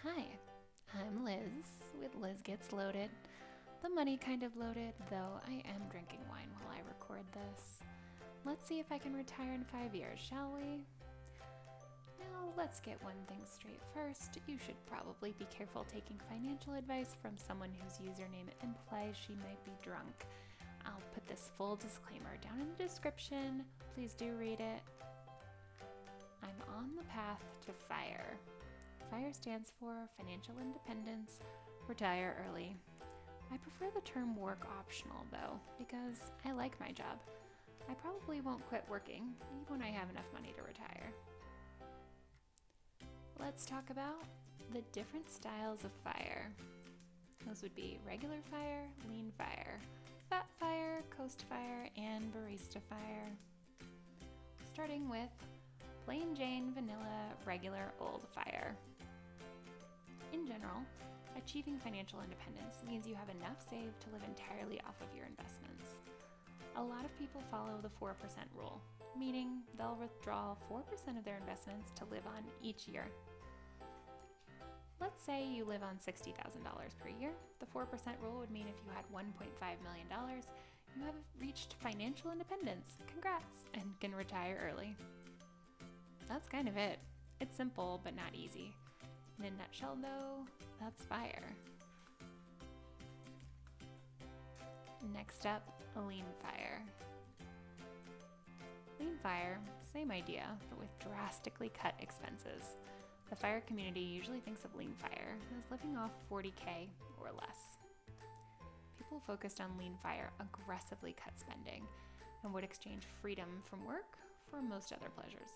Hi, I'm Liz with Liz Gets Loaded. The money kind of loaded, though I am drinking wine while I record this. Let's see if I can retire in 5 years, shall we? Now, let's get one thing straight first. You should probably be careful taking financial advice from someone whose username implies she might be drunk. I'll put this full disclaimer down in the description. Please do read it. I'm on the path to FIRE. FIRE stands for Financial Independence, Retire Early. I prefer the term work optional though, because I like my job. I probably won't quit working, even when I have enough money to retire. Let's talk about the different styles of FIRE. Those would be regular FIRE, lean FIRE, fat FIRE, coast FIRE, and barista FIRE. Starting with plain Jane vanilla regular old FIRE. In general, achieving financial independence means you have enough saved to live entirely off of your investments. A lot of people follow the 4% rule, meaning they'll withdraw 4% of their investments to live on each year. Let's say you live on $60,000 per year. The 4% rule would mean if you had $1.5 million, you have reached financial independence. Congrats, and can retire early. That's kind of it. It's simple, but not easy. In a nutshell, though, that's FIRE. Next up, a lean FIRE. Lean FIRE, same idea, but with drastically cut expenses. The FIRE community usually thinks of lean FIRE as living off $40K or less. People focused on lean FIRE aggressively cut spending and would exchange freedom from work for most other pleasures.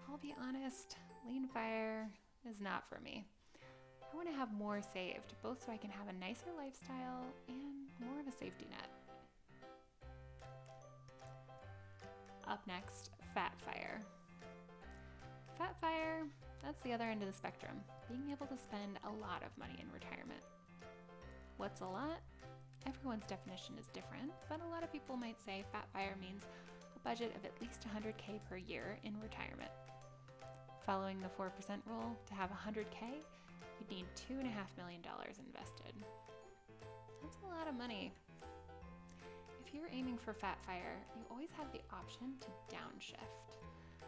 I'll be honest, lean FIRE is not for me. I want to have more saved, both so I can have a nicer lifestyle and more of a safety net. Up next, fat FIRE. Fat FIRE, that's the other end of the spectrum, being able to spend a lot of money in retirement. What's a lot? Everyone's definition is different, but a lot of people might say fat FIRE means a budget of at least $100K per year in retirement. Following the 4% rule, to have $100K, you'd need $2.5 million invested. That's a lot of money. If you're aiming for fat FIRE, you always have the option to downshift.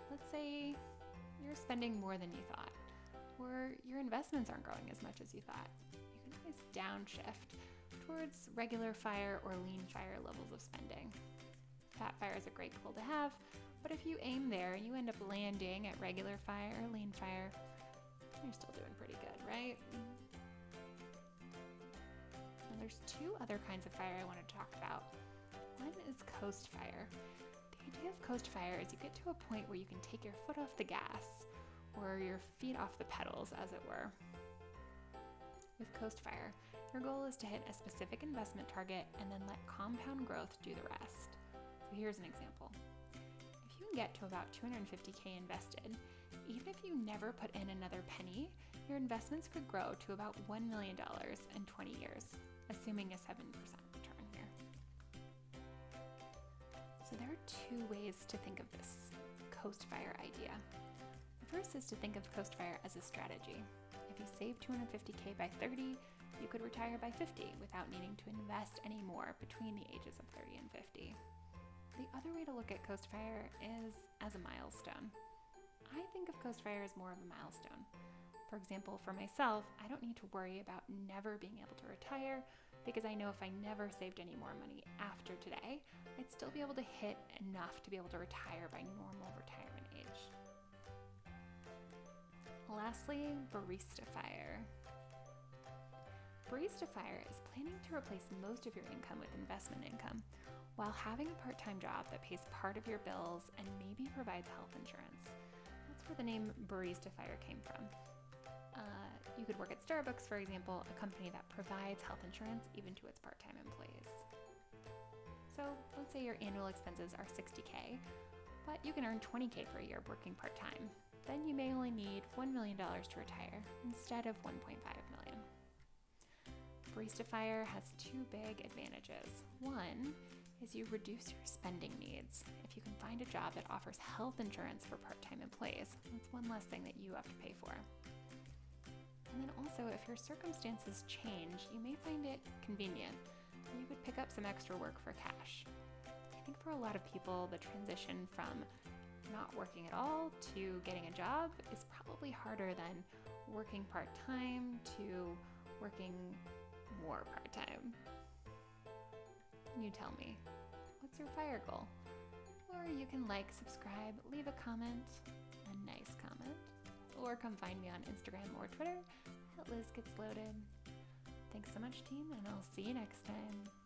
Let's say you're spending more than you thought, or your investments aren't growing as much as you thought. You can always downshift towards regular FIRE or lean FIRE levels of spending. Fat FIRE is a great goal to have, but if you aim there and you end up landing at regular FIRE or lean FIRE, you're still doing pretty good, right? And there's two other kinds of FIRE I want to talk about. One is coast FIRE. The idea of coast FIRE is you get to a point where you can take your foot off the gas, or your feet off the pedals, as it were. With coast FIRE, your goal is to hit a specific investment target and then let compound growth do the rest. So here's an example. If you can get to about $250K invested, even if you never put in another penny, your investments could grow to about $1 million in 20 years, assuming a 7% return here. So there are two ways to think of this coast FIRE idea. The first is to think of coast FIRE as a strategy. If you save $250K by 30, you could retire by 50 without needing to invest any more between the ages of 30 and 50. The other way to look at coast FIRE is as a milestone. I think of coast FIRE as more of a milestone. For example, for myself, I don't need to worry about never being able to retire because I know if I never saved any more money after today, I'd still be able to hit enough to be able to retire by normal retirement age. Lastly, Barista FIRE. Barista FIRE is planning to replace most of your income with investment income while having a part-time job that pays part of your bills and maybe provides health insurance. That's where the name Barista FIRE came from. You could work at Starbucks, for example, a company that provides health insurance even to its part-time employees. So let's say your annual expenses are $60K, but you can earn $20K per year working part-time. Then you may only need $1 million to retire instead of $1.5 million. Barista FIRE has two big advantages. One is you reduce your spending needs. If you can find a job that offers health insurance for part-time employees, that's one less thing that you have to pay for. And then also, if your circumstances change, you may find it convenient. You could pick up some extra work for cash. I think for a lot of people, the transition from not working at all to getting a job is probably harder than working part-time to working more part-time. You tell me, what's your FIRE goal? Or you can like, subscribe, leave a comment, a nice comment, or come find me on Instagram or Twitter at Liz Gets Loaded. Thanks so much, team, and I'll see you next time.